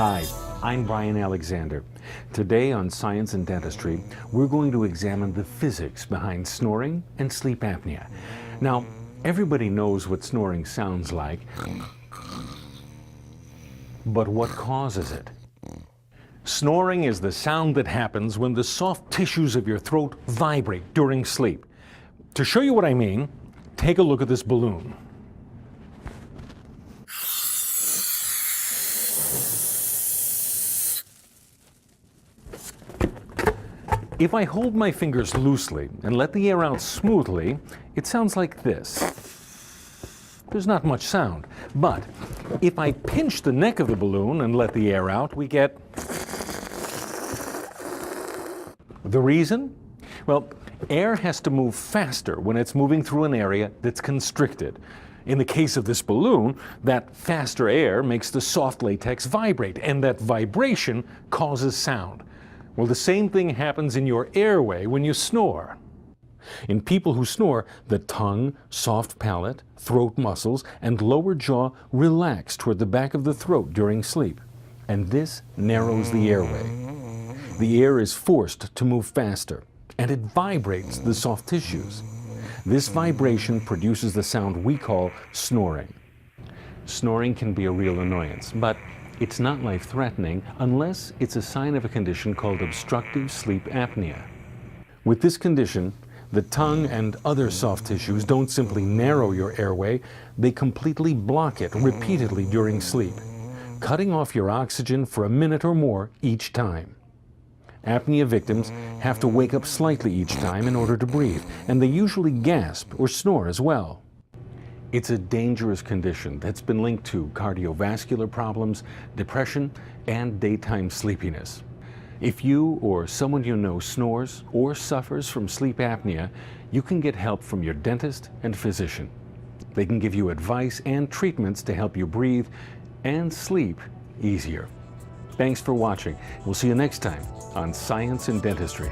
Hi, I'm Brian Alexander. Today on Science and Dentistry, we're going to examine the physics behind snoring and sleep apnea. Now, everybody knows what snoring sounds like, but what causes it? Snoring is the sound that happens when the soft tissues of your throat vibrate during sleep. To show you what I mean, take a look at this balloon. If I hold my fingers loosely and let the air out smoothly, it sounds like this. There's not much sound, but if I pinch the neck of the balloon and let the air out, we get... The reason? Well, air has to move faster when it's moving through an area that's constricted. In the case of this balloon, that faster air makes the soft latex vibrate, and that vibration causes sound. Well, the same thing happens in your airway when you snore. In people who snore, the tongue, soft palate, throat muscles, and lower jaw relax toward the back of the throat during sleep. And this narrows the airway. The air is forced to move faster, and it vibrates the soft tissues. This vibration produces the sound we call snoring. Snoring can be a real annoyance, but it's not life-threatening unless it's a sign of a condition called obstructive sleep apnea. With this condition, the tongue and other soft tissues don't simply narrow your airway, they completely block it repeatedly during sleep, cutting off your oxygen for a minute or more each time. Apnea victims have to wake up slightly each time in order to breathe, and they usually gasp or snore as well. It's a dangerous condition that's been linked to cardiovascular problems, depression, and daytime sleepiness. If you or someone you know snores or suffers from sleep apnea, you can get help from your dentist and physician. They can give you advice and treatments to help you breathe and sleep easier. Thanks for watching. We'll see you next time on Science and Dentistry.